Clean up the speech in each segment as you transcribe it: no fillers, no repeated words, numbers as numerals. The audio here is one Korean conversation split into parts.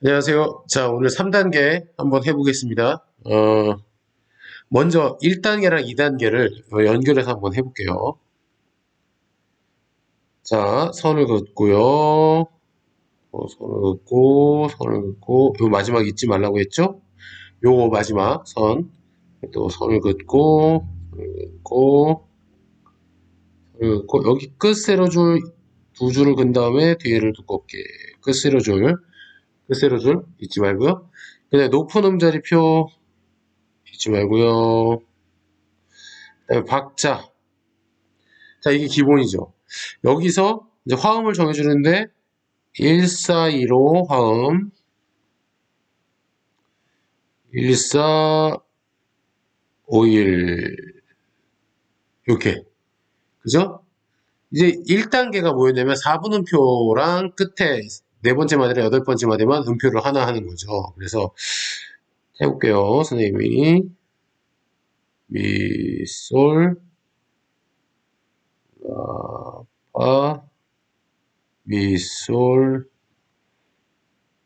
안녕하세요. 자, 오늘 3단계 한번 해보겠습니다. 먼저 1단계랑 2단계를 연결해서 한번 해볼게요. 자, 선을 긋고요. 선을 긋고, 선을 긋고, 요 마지막 잊지 말라고 했죠? 요거 마지막 선. 또 선을 긋고, 선을 긋고, 선을 긋고, 여기 끝 세로줄 두 줄을 긋은 다음에 뒤에를 두껍게. 끝 세로줄, 끝 세로줄 잊지 말고요. 그다음에 높은 음자리표 잊지 말고요. 그다음에 박자. 자, 이게 기본이죠. 여기서 이제 화음을 정해주는데 1415 화음, 1451 이렇게. 그죠? 이제 1단계가 뭐였냐면 4분음표랑 끝에 네 번째 마디랑 여덟 번째 마디만 음표를 하나 하는 거죠. 그래서 해볼게요. 선생님이 미, 솔, 라, 파, 미, 솔,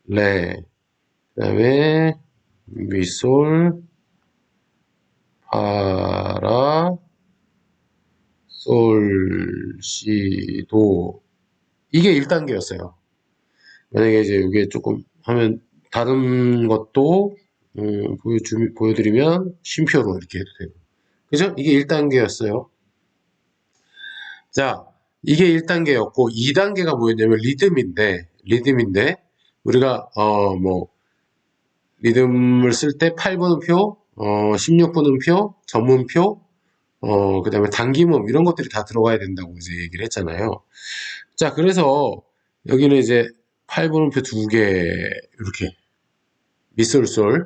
레. 그 다음에 미, 솔, 파, 라, 솔, 시, 도. 이게 1단계였어요. 만약에 이제 이게 조금 하면 다른 것도 보여드리면 쉼표로 이렇게 해도 되고. 그죠? 이게 1단계였어요. 자, 이게 1단계였고 2단계가 뭐였냐면 리듬인데 우리가 리듬을 쓸 때 8분음표, 16분음표, 전문표, 그 다음에 단기음 이런 것들이 다 들어가야 된다고 이제 얘기를 했잖아요. 자, 그래서 여기는 이제 8분음표 두 개, 이렇게. 미솔솔.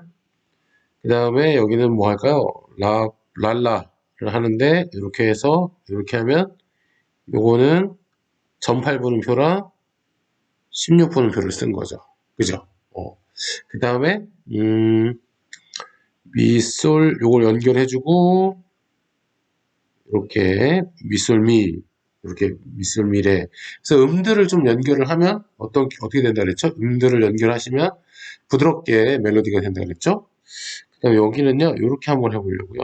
그 다음에 여기는 뭐 할까요? 랄라를 하는데, 이렇게 해서, 이렇게 하면, 요거는 전 8분음표랑 16분음표를 쓴 거죠. 그죠? 그 다음에, 미솔, 요걸 연결해주고, 이렇게 미솔미 이렇게 미솔미래. 그래서 음들을 좀 연결을 하면 어떻게 된다 그랬죠? 음들을 연결하시면 부드럽게 멜로디가 된다 그랬죠? 그다음에 여기는요, 이렇게 한번 해보려고요.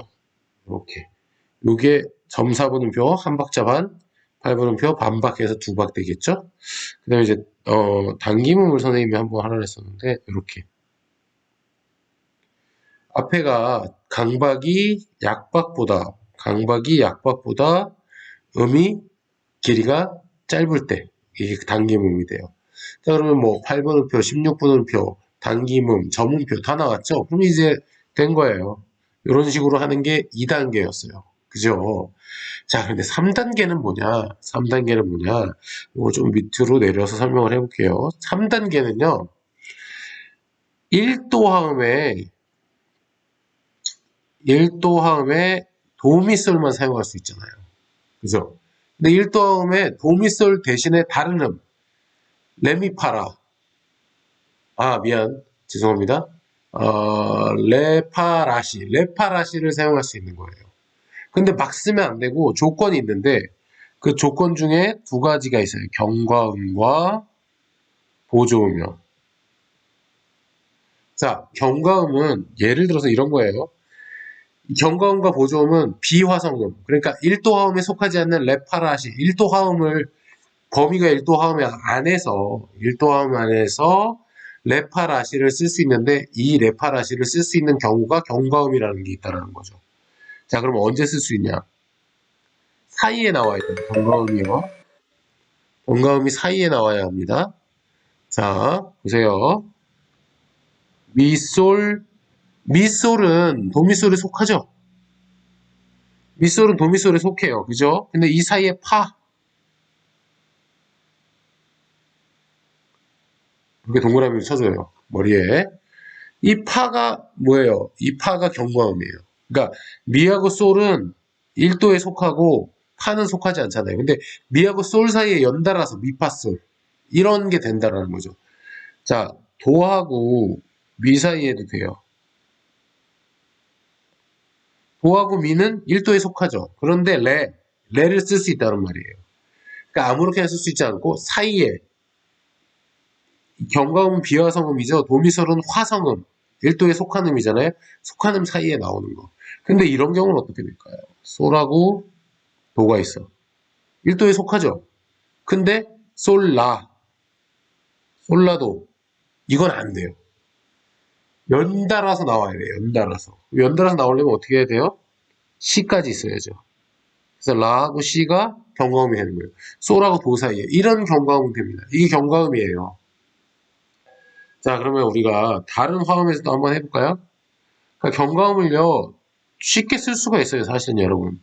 이렇게. 요게 점사분음표 한 박자 반, 8분음표 반박해서 두 박 되겠죠? 그다음에 이제 단기음을 선생님이 한번 하라 했었는데 이렇게 앞에가 강박이 약박보다 음이 길이가 짧을 때 이게 단기음이 돼요. 자, 그러면 뭐 8분음표, 16분음표, 단기음, 저음표 다 나왔죠? 그럼 이제 된 거예요. 이런 식으로 하는 게 2단계였어요. 그죠? 자, 근데 3단계는 뭐냐? 3단계는 뭐냐? 이거 좀 밑으로 내려서 설명을 해볼게요. 3단계는요, 1도 화음에, 1도 화음에 도미솔만 사용할 수 있잖아요. 그죠? 근데 1도 화음에 도미솔 대신에 다른 레미파라. 아, 미안. 죄송합니다. 레파라시를 사용할 수 있는 거예요. 근데 막 쓰면 안 되고 조건이 있는데 그 조건 중에 두 가지가 있어요. 경과음과 보조음이요. 자, 경과음은 예를 들어서 이런 거예요. 경과음과 보조음은 비화성음. 그러니까 1도 화음에 속하지 않는 레파라시, 1도 화음을 범위가 1도 화음 안에서 1도 화음 안에서 레파라시를 쓸 수 있는데 이 레파라시를 쓸 수 있는 경우가 경과음이라는 게 있다는 거죠. 자, 그럼 언제 쓸 수 있냐? 사이에 나와야 돼요. 경과음이요. 경과음이 사이에 나와야 합니다. 자, 보세요. 미솔, 미솔은 도미솔에 속하죠? 미솔은 도미솔에 속해요. 그죠? 근데 이 사이에 이렇게 동그라미를 쳐줘요. 머리에. 이 파가 뭐예요? 이 파가 경과음이에요. 그러니까 미하고 솔은 1도에 속하고 파는 속하지 않잖아요. 근데 미하고 솔 사이에 연달아서 미파솔 이런 게 된다라는 거죠. 자, 도하고 미 사이에도 돼요. 도하고 미는 1도에 속하죠. 그런데 레를 쓸 수 있다는 말이에요. 그러니까 아무렇게나 쓸 수 있지 않고 사이에 경가음은 비화성음이죠. 도미솔은 화성음. 1도에 속한 음이잖아요. 속한 음 사이에 나오는 거. 근데 이런 경우는 어떻게 될까요? 솔하고 도가 있어. 1도에 속하죠. 근데 솔라, 솔라도 이건 안 돼요. 연달아서 나와야 돼요. 연달아서. 연달아서 나오려면 어떻게 해야 돼요? C까지 있어야죠. 그래서 라하고 C가 경가음이 되는 거예요. 솔하고 도 사이에. 이런 경가음은 됩니다. 이게 경가음이에요. 자, 그러면 우리가 다른 화음에서도 한번 해볼까요? 그러니까 경가음을요, 쉽게 쓸 수가 있어요, 사실은 여러분.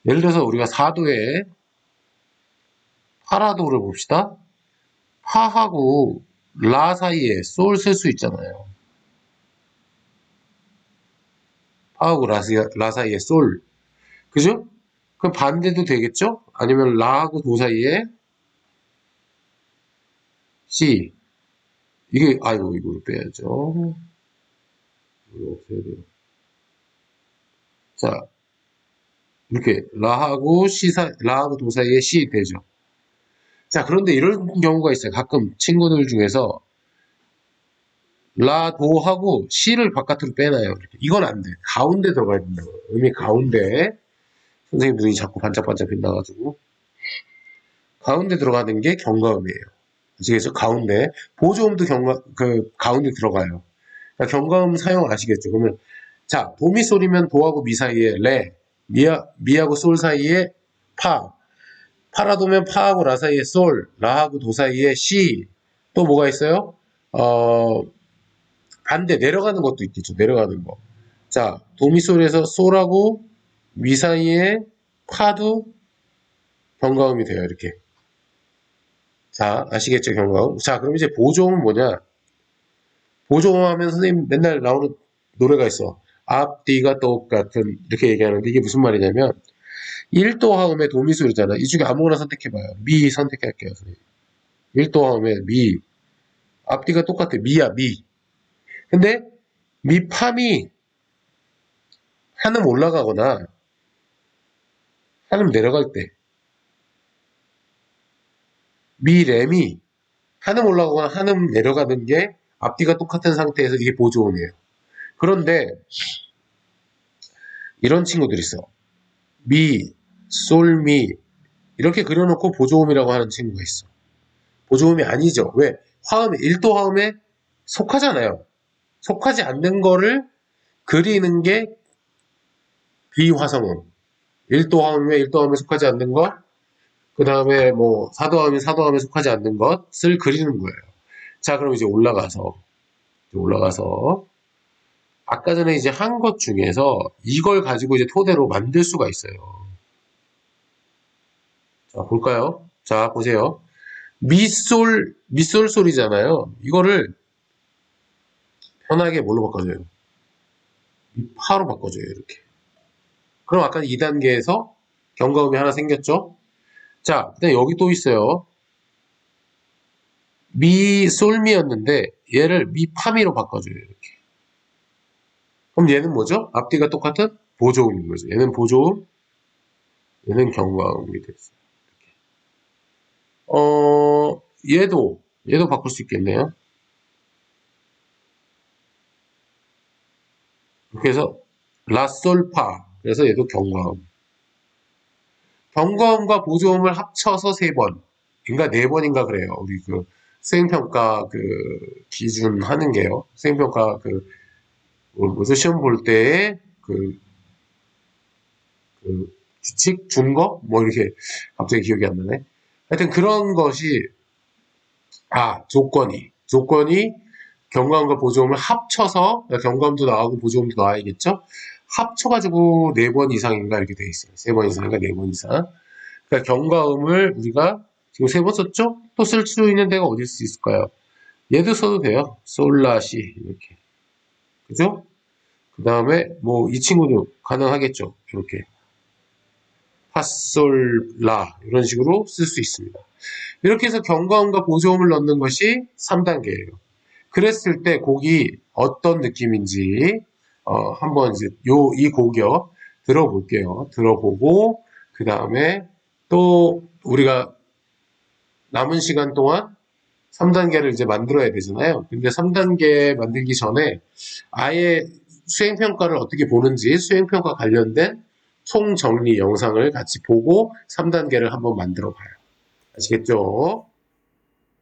예를 들어서 우리가 4도에 파라도를 봅시다. 파하고 라 사이에 솔 쓸 수 있잖아요. 파하고 라 사이에 솔. 그죠? 그럼 반대도 되겠죠? 아니면 라하고 도 사이에 C. 이게, 아이고, 이거 빼야죠. 이거 없애야 돼요. 자, 이렇게 라하고 도 사이에 C 되죠. 자, 그런데 이런 경우가 있어요. 가끔 친구들 중에서 라, 도하고 C를 바깥으로 빼놔요. 이렇게. 이건 안 돼. 가운데 들어가야 된다고. 음이 가운데. 선생님 눈이 자꾸 반짝반짝 빛나가지고. 가운데 들어가는 게 경가음이에요. 아시겠죠? 가운데. 보조음도 가운데 들어가요. 그러니까 경가음 사용 아시겠죠? 그러면, 자, 도미솔이면 도하고 미 사이에 레, 미하고 솔 사이에 파, 파라도면 파하고 라 사이에 솔, 라하고 도 사이에 시, 또 뭐가 있어요? 어, 반대 내려가는 것도 있겠죠. 내려가는 거. 자, 도미솔에서 솔하고 미 사이에 파도 경가음이 돼요. 이렇게. 자, 아시겠죠? 경가음. 자, 그럼 이제 보조음은 뭐냐? 보조음 하면 선생님 맨날 나오는 노래가 있어. 앞뒤가 똑같은 이렇게 얘기하는데 이게 무슨 말이냐면 1도 화음의 도미솔이잖아. 이 중에 아무거나 선택해봐요. 미 선택할게요. 선생님. 1도 화음의 미. 앞뒤가 똑같아. 미야, 미. 근데 미팜이 한음 올라가거나 한음 내려갈 때 미렘이 한음 올라가거나 한음 내려가는 게 앞뒤가 똑같은 상태에서 이게 보조음이에요. 그런데 이런 친구들이 있어. 미, 솔, 미 이렇게 그려놓고 보조음이라고 하는 친구가 있어. 보조음이 아니죠. 왜? 화음이 1도 화음에 속하잖아요. 속하지 않는 거를 그리는 게 비화성음. 1도 화음에 1도 화음에 속하지 않는 것, 그 다음에 뭐 4도 화음에 4도 화음에 속하지 않는 것을 그리는 거예요. 자, 그럼 이제 올라가서 아까 전에 이제 한 것 중에서 이걸 가지고 이제 토대로 만들 수가 있어요. 자, 볼까요? 자, 보세요. 미솔 소리잖아요. 이거를 편하게 뭘로 바꿔줘요? 파로 바꿔줘요, 이렇게. 그럼 아까 2단계에서 경과음이 하나 생겼죠? 자, 그다음 여기 또 있어요. 솔미였는데 얘를 미파미로 바꿔줘요, 이렇게. 그럼 얘는 뭐죠? 앞뒤가 똑같은 보조음인 거죠. 얘는 보조음, 얘는 경과음이 됐어요. 얘도 바꿀 수 있겠네요. 이렇게 해서 라솔파. 그래서 얘도 경과음. 경과음과 보조음을 합쳐서 3번. 그러니까 4번인가 그래요. 우리 그 수행평가 그 기준 하는 게요. 수행평가 뭐죠? 시험 볼 때의 규칙? 준거? 뭐 이렇게 갑자기 기억이 안 나네. 하여튼 그런 것이, 조건이 경과음과 보조음을 합쳐서, 경과음도 나오고 보조음도 나와야겠죠? 합쳐가지고 4번 이상인가 이렇게 돼 있어요. 3번 이상인가 4번 이상. 그러니까 경과음을 우리가 지금 3번 썼죠? 또 쓸 수 있는 데가 어딜 수 있을까요? 얘도 써도 돼요. 솔라시 이렇게. 그죠? 그 다음에 뭐 이 친구도 가능하겠죠. 이렇게. 파솔라 이런 식으로 쓸 수 있습니다. 이렇게 해서 경과음과 보조음을 넣는 것이 3단계예요. 그랬을 때 곡이 어떤 느낌인지 한번 이제 이 곡이요 들어볼게요. 들어보고 그 다음에 또 우리가 남은 시간 동안 3단계를 이제 만들어야 되잖아요. 근데 3단계 만들기 전에 아예 수행평가를 어떻게 보는지 수행평가 관련된 총정리 영상을 같이 보고 3단계를 한번 만들어 봐요. 아시겠죠?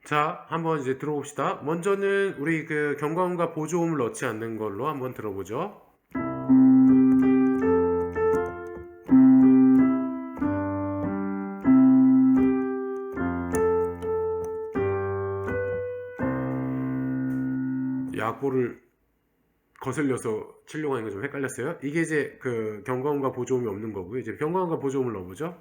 자, 한번 이제 들어봅시다. 먼저는 우리 그 경과음과 보조음을 넣지 않는 걸로 한번 들어보죠. 야구를 거슬려서 치려고 하는 거 좀 헷갈렸어요. 이게 이제 그 경과음과 보조음이 없는 거고요. 이제 경과음과 보조음을 넣어보죠.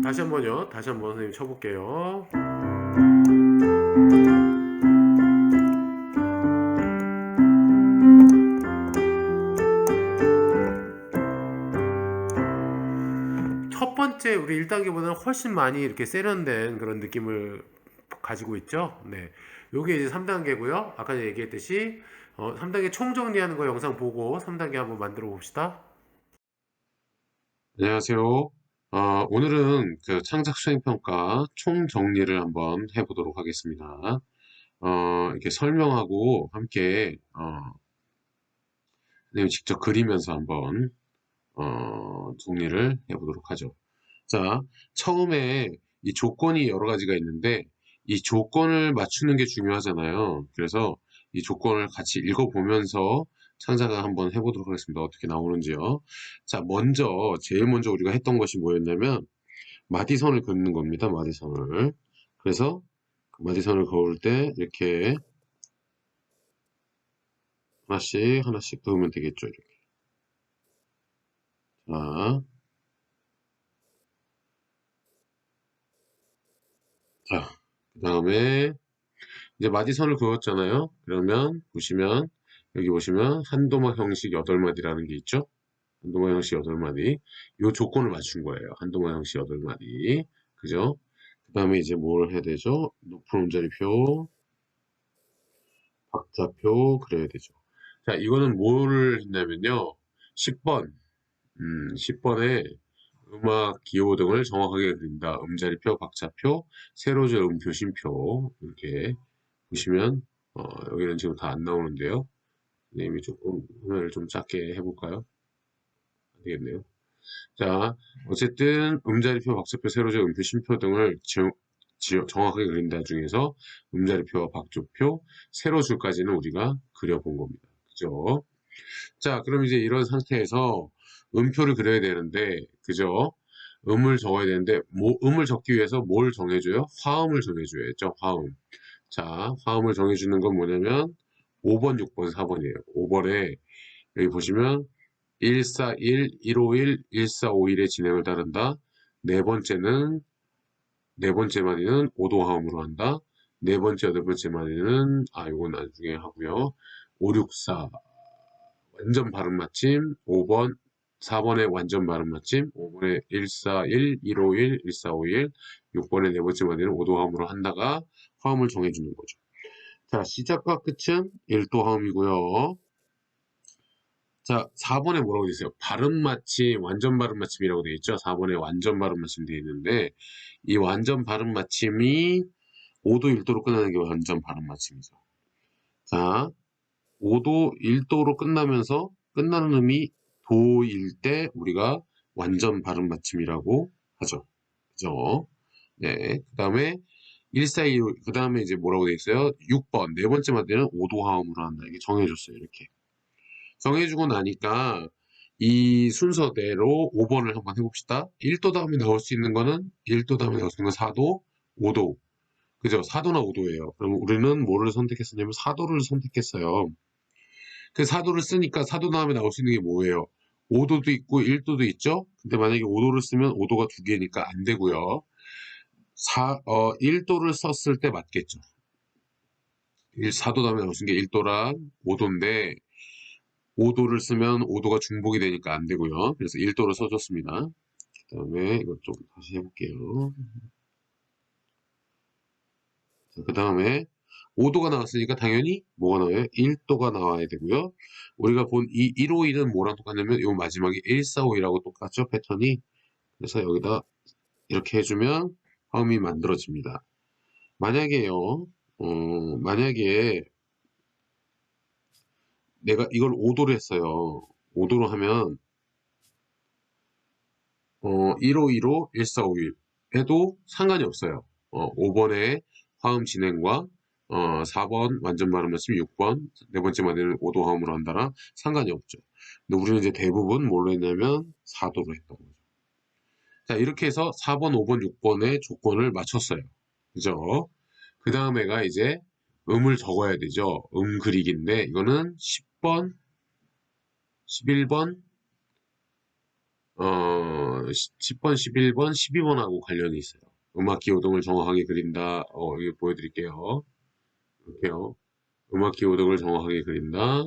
다시 한번요. 다시 한번 선생님 쳐볼게요. 첫 번째 우리 1단계보다는 훨씬 많이 이렇게 세련된 그런 느낌을 가지고 있죠. 네. 요게 이제 3단계고요. 아까 얘기했듯이 3단계 총정리하는 거 영상 보고 3단계 한번 만들어 봅시다. 안녕하세요. 오늘은 그 창작 수행평가 총정리를 한번 해보도록 하겠습니다. 이렇게 설명하고 함께 선생님 직접 그리면서 한번 정리를 해보도록 하죠. 자, 처음에 이 조건이 여러 가지가 있는데 이 조건을 맞추는 게 중요하잖아요. 그래서 이 조건을 같이 읽어보면서 창작을 한번 해보도록 하겠습니다. 어떻게 나오는지요. 자, 제일 먼저 우리가 했던 것이 뭐였냐면 마디선을 긋는 겁니다. 마디선을. 그래서 그 마디선을 그을 때 이렇게 하나씩 하나씩 그으면 되겠죠. 이렇게. 자, 그 다음에 이제 마디선을 그었잖아요. 그러면 보시면 여기 보시면 한도막 형식 8마디라는 게 있죠. 한도막 형식 8마디. 요 조건을 맞춘 거예요. 한도막 형식 8마디. 그죠? 그 다음에 이제 뭘 해야 되죠? 높은 음자리표, 박자표 그래야 되죠. 자, 이거는 뭘 했냐면요. 10번, 10번에 음악 기호 등을 정확하게 그린다. 음자리표, 박자표, 세로줄 음표, 쉼표 이렇게 보시면 여기는 지금 다 안 나오는데요. 선생님이 조금 화면을 좀 작게 해볼까요? 안 되겠네요. 자, 어쨌든 음자리표, 박자표, 세로줄 음표, 쉼표 등을 정확하게 그린다 중에서 음자리표와 박조표, 세로줄까지는 우리가 그려본 겁니다. 그죠? 자, 그럼 이제 이런 상태에서 음표를 그려야 되는데, 그죠? 음을 적어야 되는데, 음을 적기 위해서 뭘 정해줘요? 화음을 정해줘야죠, 화음. 자, 화음을 정해주는 건 뭐냐면, 5번, 6번, 4번이에요. 5번에, 여기 보시면, 141, 151, 1451의 진행을 따른다. 네 번째 마디는 5도 화음으로 한다. 네 번째, 여덟 번째 마디는, 이건 나중에 하고요. 5, 6, 4, 완전 발음 맞춤, 5번, 4번에 완전 발음 맞춤, 5번에 141, 151, 1451, 6번에 네 번째 마디는 5도 화음으로 한다가 화음을 정해주는 거죠. 자, 시작과 끝은 1도 화음이고요. 자, 4번에 뭐라고 되어 있어요? 발음 맞춤, 완전 발음 맞춤이라고 되어 있죠? 4번에 완전 발음 맞춤 되어 있는데, 이 완전 발음 맞춤이 5도 1도로 끝나는 게 완전 발음 맞춤이죠. 자, 5도 1도로 끝나면서 끝나는 음이 도일 때 우리가 완전 발음 맞춤이라고 하죠. 그죠? 네. 그 다음에 142, 그 다음에 이제 뭐라고 되어 있어요? 6번, 네 번째 마디는 5도 화음으로 한다. 이게 정해줬어요. 이렇게. 정해주고 나니까 이 순서대로 5번을 한번 해봅시다. 1도 다음에 나올 수 있는 거는 1도 다음에 나올 수 있는 건 4도, 5도. 그죠? 4도나 5도예요. 그럼 우리는 뭐를 선택했었냐면 4도를 선택했어요. 그 4도를 쓰니까 4도 다음에 나올 수 있는 게 뭐예요? 5도도 있고 1도도 있죠? 근데 만약에 5도를 쓰면 5도가 두 개니까 안 되고요. 1도를 썼을 때 맞겠죠. 4도 다음에 나올 수 있는 게 1도랑 5도인데 5도를 쓰면 5도가 중복이 되니까 안 되고요. 그래서 1도를 써줬습니다. 그 다음에 이것 좀 다시 해볼게요. 그 다음에 5도가 나왔으니까 당연히 뭐가 나와요? 1도가 나와야 되고요. 우리가 본 이 151은 뭐랑 똑같냐면 요 마지막에 145이라고 똑같죠? 패턴이. 그래서 여기다 이렇게 해주면 화음이 만들어집니다. 만약에요, 만약에 내가 이걸 5도로 했어요. 5도로 하면 1515, 1451 해도 상관이 없어요. 5번에 화음 진행과 4번 완전 발음 말씀 6번 네 번째 마디는 5도 화음으로 한다라 상관이 없죠. 근데 우리는 이제 대부분 뭘로 했냐면 4도로 했던 거죠. 자, 이렇게 해서 4번, 5번, 6번의 조건을 맞췄어요. 그죠? 그 다음에가 이제 음을 적어야 되죠. 그리기인데 이거는 10번, 11번, 10번, 11번, 12번하고 관련이 있어요. 음악기 오동을 정확하게 그린다. 이거 보여드릴게요. 이렇게요. 음악기 오동을 정확하게 그린다.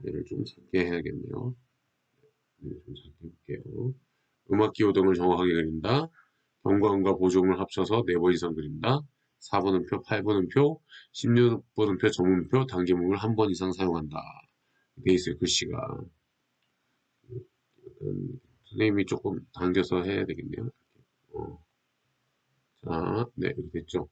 얘를 좀 작게 해야겠네요. 좀 작게 할게요. 음악기 오동을 정확하게 그린다. 경과음과 보조음을 합쳐서 4번 이상 그린다. 4번음표, 8번음표, 16번음표, 전문표, 단기문을 한 번 이상 사용한다. 돼 있어요, 글씨가. 선생님이 조금 당겨서 해야 되겠네요. 어. 자, 네, 이렇게 됐죠.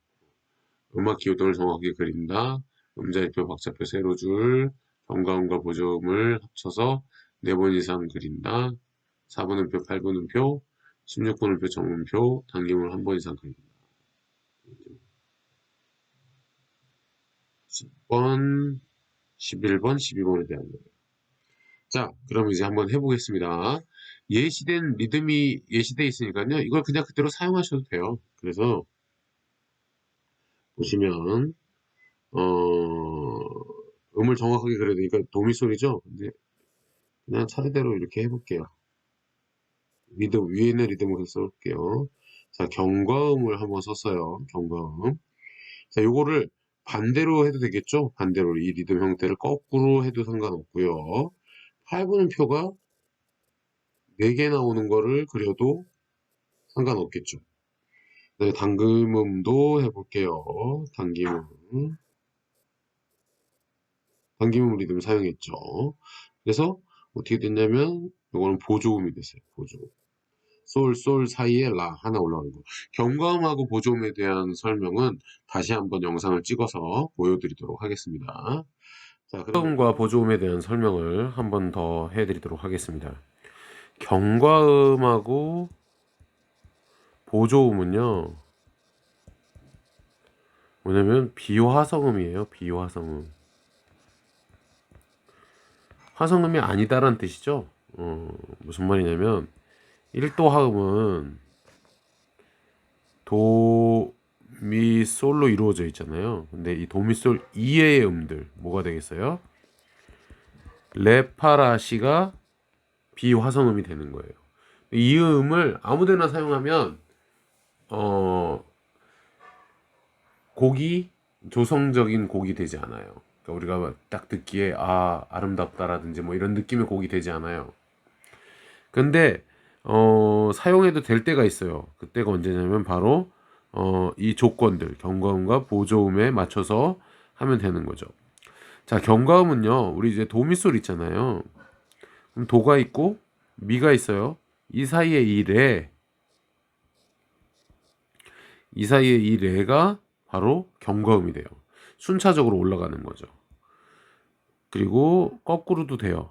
음악 기호등을 정확하게 그린다. 음자리표, 박자표, 세로줄, 경과음과 보조음을 합쳐서 4번 이상 그린다. 4분음표, 8분음표, 16분음표, 정음표, 단기문을 한 번 이상 그린다. 10번, 11번, 12번에 대한 거예요. 자, 그럼 이제 한번 해보겠습니다. 예시된 리듬이 예시되어 있으니까요. 이걸 그냥 그대로 사용하셔도 돼요. 그래서 보시면 음을 정확하게 그려야 되니까 도미 소리죠. 근데 그냥 차례대로 이렇게 해볼게요. 리듬 위에 있는 리듬을 써볼게요. 자, 경과음을 한번 썼어요. 경과음. 자, 요거를 반대로 해도 되겠죠? 반대로 이 리듬 형태를 거꾸로 해도 상관없고요. 8분음표가 4개 나오는 거를 그려도 상관없겠죠. 네, 당금음도 해볼게요. 당김음. 당김음 리듬 사용했죠. 그래서 어떻게 됐냐면 이거는 보조음이 됐어요. 보조음. 솔, 솔 사이에 라 하나 올라가는 거. 경과음하고 보조음에 대한 설명은 다시 한번 영상을 찍어서 보여드리도록 하겠습니다. 자, 경과음과 보조음에 대한 설명을 한번 더 해드리도록 하겠습니다. 경과음하고 보조음은요, 뭐냐면 비화성음이에요. 비화성음. 화성음이 아니다라는 뜻이죠. 무슨 말이냐면 1도 화음은 도, 미, 솔로 이루어져 있잖아요. 근데 이 도, 미, 솔 이외의 음들 뭐가 되겠어요? 레, 파, 라, 시가 비화성음이 되는 거예요. 이 음을 아무데나 사용하면 곡이 조성적인 곡이 되지 않아요. 그러니까 우리가 딱 듣기에 아름답다라든지 뭐 이런 느낌의 곡이 되지 않아요. 근데 사용해도 될 때가 있어요. 그때가 언제냐면 바로 이 조건들 경과음과 보조음에 맞춰서 하면 되는 거죠. 자, 경과음은요, 우리 이제 도미솔 있잖아요. 그럼 도가 있고 미가 있어요. 이 사이에 이 사이에 이 레가 바로 경과음이 돼요. 순차적으로 올라가는 거죠. 그리고 거꾸로도 돼요.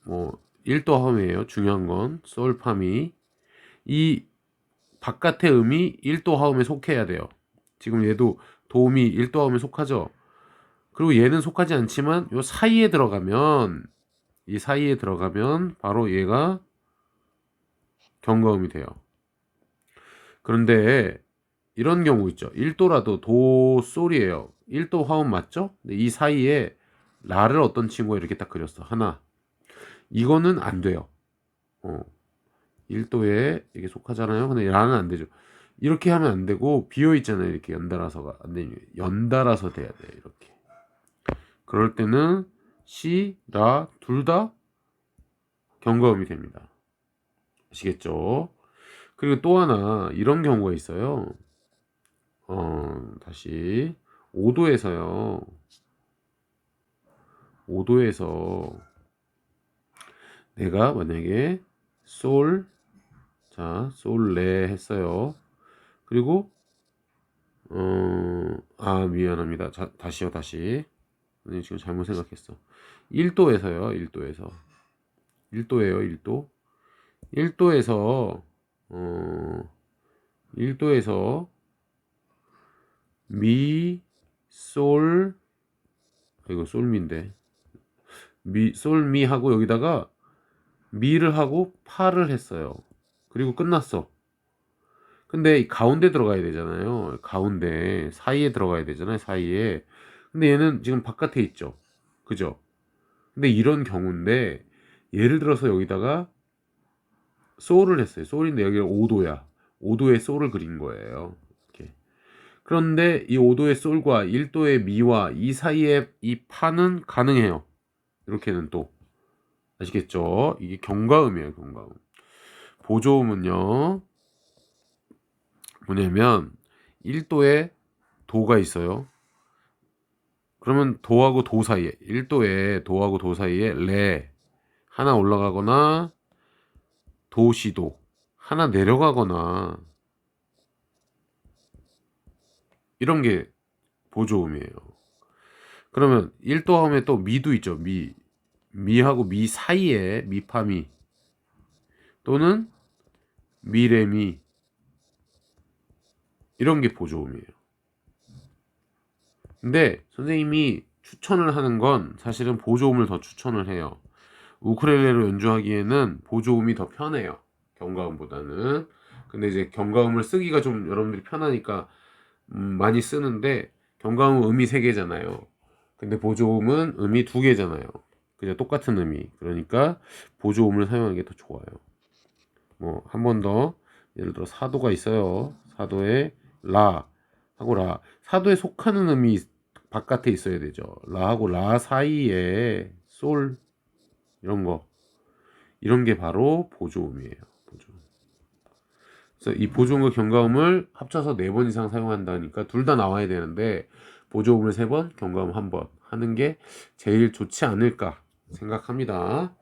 뭐 1도 화음이에요. 중요한 건 솔파미. 이 바깥의 음이 1도 화음에 속해야 돼요. 지금 얘도 도움이 1도 화음에 속하죠. 그리고 얘는 속하지 않지만 요 사이에 들어가면 이 사이에 들어가면 바로 얘가 경과음이 돼요. 그런데 이런 경우 있죠. 1도라도 도 솔이에요. 1도 화음 맞죠? 근데 이 사이에 라를 어떤 친구가 이렇게 딱 그렸어. 하나. 이거는 안 돼요. 1도에 이게 속하잖아요. 근데 라는 안 되죠. 이렇게 하면 안 되고 비어 있잖아요. 이렇게 연달아서가 안 되니 연달아서 돼야 돼. 이렇게. 그럴 때는 시, 라 둘 다 경과음이 됩니다. 아시겠죠? 그리고 또 하나 이런 경우가 있어요. 다시 5도에서요. 5도에서 내가 만약에 솔, 자, 솔 레 했어요. 그리고 미안합니다. 자, 다시요, 다시. 지금 잘못 생각했어. 1도에서요, 1도에서. 1도예요, 1도. 1도에서 1도에서 미, 솔, 이거 솔미인데 솔미 하고 여기다가 미를 하고 파를 했어요. 그리고 끝났어. 근데 이 가운데 들어가야 되잖아요. 가운데 사이에 들어가야 되잖아요. 사이에. 근데 얘는 지금 바깥에 있죠. 그죠? 근데 이런 경우인데 예를 들어서 여기다가 솔을 했어요. 솔인데 여기가 5도야. 5도의 솔을 그린 거예요. 이렇게. 그런데 이 5도의 솔과 1도의 미와 이 사이에 이 파는 가능해요. 이렇게는 또 아시겠죠? 이게 경과음이에요. 경과음. 보조음은요 뭐냐면 1도에 도가 있어요. 그러면 도하고 도 사이에 1도에 도하고 도 사이에 레 하나 올라가거나 도시도 하나 내려가거나 이런 게 보조음이에요. 그러면 1도 하면 또 미도 있죠. 미하고 미 사이에 미파미 또는 미레미 이런 게 보조음이에요. 근데 선생님이 추천을 하는 건 사실은 보조음을 더 추천을 해요. 우쿨렐레로 연주하기에는 보조음이 더 편해요. 경과음보다는. 근데 이제 경과음을 쓰기가 좀 여러분들이 편하니까 많이 쓰는데 경과음은 음이 3개잖아요. 근데 보조음은 음이 2개잖아요. 그냥 똑같은 음이. 그러니까 보조음을 사용하는 게 더 좋아요. 뭐 한 번 더 예를 들어 사도가 있어요. 사도에 라 하고 라. 사도에 속하는 음이 바깥에 있어야 되죠. 라하고 라 사이에 솔 이런 거. 이런 게 바로 보조음이에요. 보조음. 그래서 이 보조음과 경과음을 합쳐서 4번 이상 사용한다니까 둘 다 나와야 되는데 보조음을 3번, 경과음 1번 하는 게 제일 좋지 않을까 생각합니다.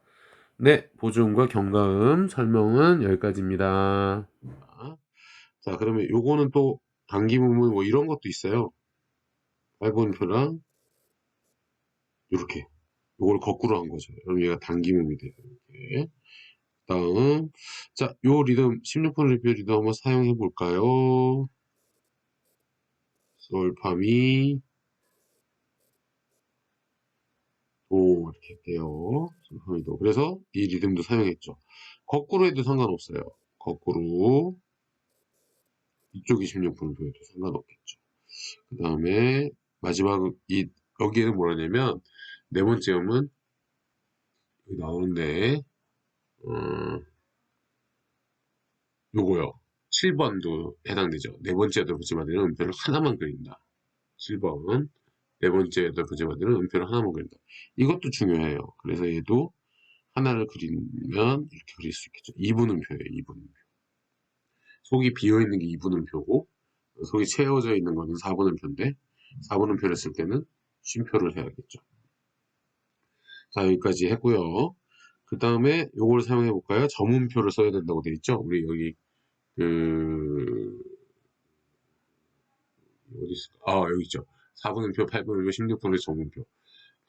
네, 보조음과 경과음 설명은 여기까지입니다. 자, 그러면 요거는 또 단기문문 뭐 이런 것도 있어요. 빨간표랑 이렇게 요걸 거꾸로 한 거죠. 그럼 얘가 단기문이 돼요. 이렇게. 다음, 자, 요 리듬 16번 리뷰 리듬 한번 사용해 볼까요? 솔파미 도 이렇게 돼요. 솔파미도. 그래서 이 리듬도 사용했죠. 거꾸로 해도 상관없어요. 거꾸로 이쪽이 16번 리뷰도 상관없겠죠. 그 다음에 마지막 여기에는 뭐라냐면 네 번째 음은 여기 나오는데 요거요. 7번도 해당되죠. 네 번째 여덟 번째 마디는 음표를 하나만 그린다. 7번 네 번째 여덟 번째 마디는 음표를 하나만 그린다. 이것도 중요해요. 그래서 얘도 하나를 그리면 이렇게 그릴 수 있겠죠. 2분 음표예요. 2분 음표. 속이 비어있는 게 2분 음표고 속이 채워져 있는 거는 4분 음표인데 4분 음표를 쓸 때는 쉼표를 해야겠죠. 자, 여기까지 했고요. 그 다음에 요걸 사용해 볼까요? 점음표를 써야 된다고 되어 있죠. 우리 여기 그 어디 있을까? 여기 있죠. 4분음표, 8분음표, 16분음표, 점음표.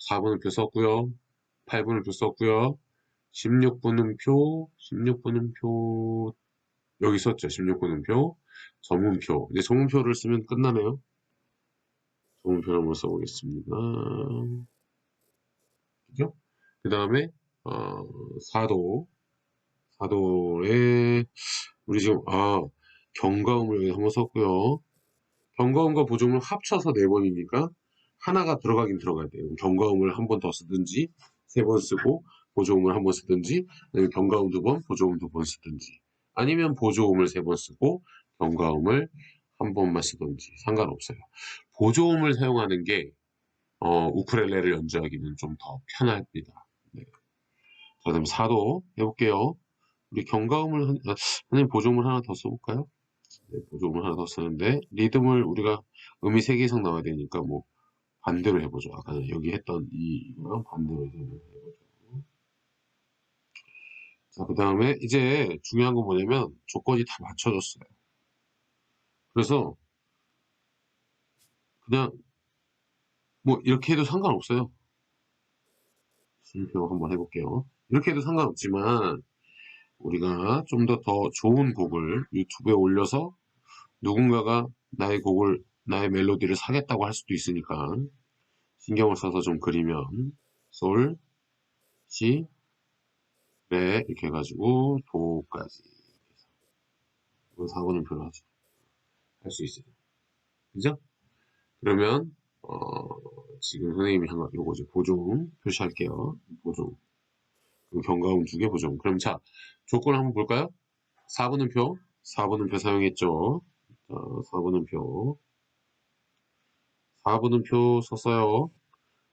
4분음표 썼고요. 8분음표 썼고요. 16분음표 여기 썼죠. 16분음표, 점음표. 이제 점음표를 쓰면 끝나네요. 점음표를 한번 써보겠습니다. 그죠? 그 다음에 4도 4도에 우리 지금 경과음을 여기 한번 썼고요. 경과음과 보조음을 합쳐서 4번이니까 하나가 들어가긴 들어가야 돼요. 경과음을 한 번 더 쓰든지 3번 쓰고 보조음을 한 번 쓰든지 아니면 경과음 2번, 보조음 2번 쓰든지 아니면 보조음을 3번 쓰고 경과음을 한 번만 쓰든지 상관없어요. 보조음을 사용하는 게 우쿨렐레를 연주하기는 좀 더 편합니다. 네. 자, 그다음 4도 해볼게요. 우리 경과음을 선생님 보조음을 하나 더 써볼까요? 네, 보조음을 하나 더 쓰는데, 리듬을 우리가 음이 3개 이상 나와야 되니까, 뭐, 반대로 해보죠. 아까 여기 했던 이거랑 반대로 해보죠. 자, 그 다음에 이제 중요한 건 뭐냐면, 조건이 다 맞춰졌어요. 그래서, 그냥, 뭐, 이렇게 해도 상관없어요. 실표 한번 해볼게요. 이렇게 해도 상관없지만, 우리가 좀 더 좋은 곡을 유튜브에 올려서 누군가가 나의 멜로디를 사겠다고 할 수도 있으니까 신경을 써서 좀 그리면 솔, 시, 레 이렇게 해가지고 도까지 4번을 표현하죠. 할 수 있어요. 그죠? 그러면 지금 선생님이 한 거 요거 이제 보종 표시할게요. 보종 경과음 2개 보종. 그럼 자 조건 한번 볼까요? 4번음표 4번음표 사용했죠. 자, 4번음표 4번음표 썼어요.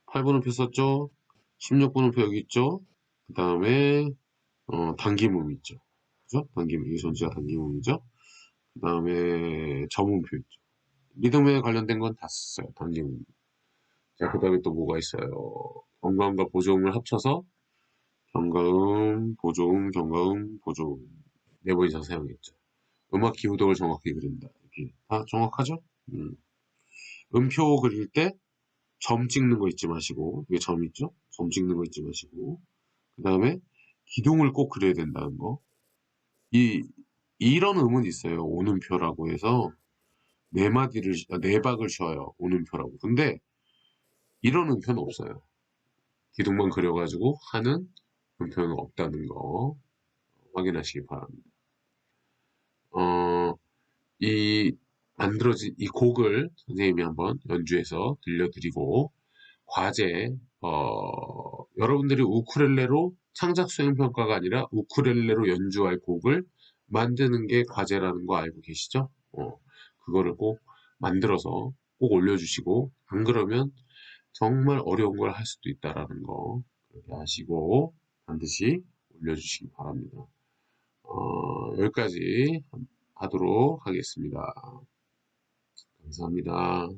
8번음표 썼죠. 16번음표 여기 있죠. 그 다음에 단기문 있죠. 그죠? 단기문 이 존재가 단기문이죠. 그 다음에 점음표 있죠. 리듬에 관련된 건 다 썼어요. 단기문. 자, 그 다음에 또 뭐가 있어요? 경과음과 보조음을 합쳐서 경과음, 보조음, 경과음, 보조음 4번 이상 사용했죠. 음악 기후동을 정확히 그린다. 이렇게 다 정확하죠? 음표 그릴 때 점 찍는 거 잊지 마시고, 이게 점 있죠? 점 찍는 거 잊지 마시고, 그 다음에 기둥을 꼭 그려야 된다는 거. 이런 음은 있어요. 오는표라고 해서 네 박을 쉬어요. 오는표라고. 근데 이런 음표는 없어요. 기둥만 그려가지고 하는 음표는 없다는 거 확인하시기 바랍니다. 어, 이 만들어진 이 곡을 선생님이 한번 연주해서 들려드리고 과제, 여러분들이 우쿨렐레로 창작 수행 평가가 아니라 우쿨렐레로 연주할 곡을 만드는 게 과제라는 거 알고 계시죠? 그거를 꼭 만들어서 꼭 올려주시고, 안 그러면 정말 어려운 걸 할 수도 있다라는 거, 그렇게 아시고, 반드시 올려주시기 바랍니다. 여기까지 하도록 하겠습니다. 감사합니다.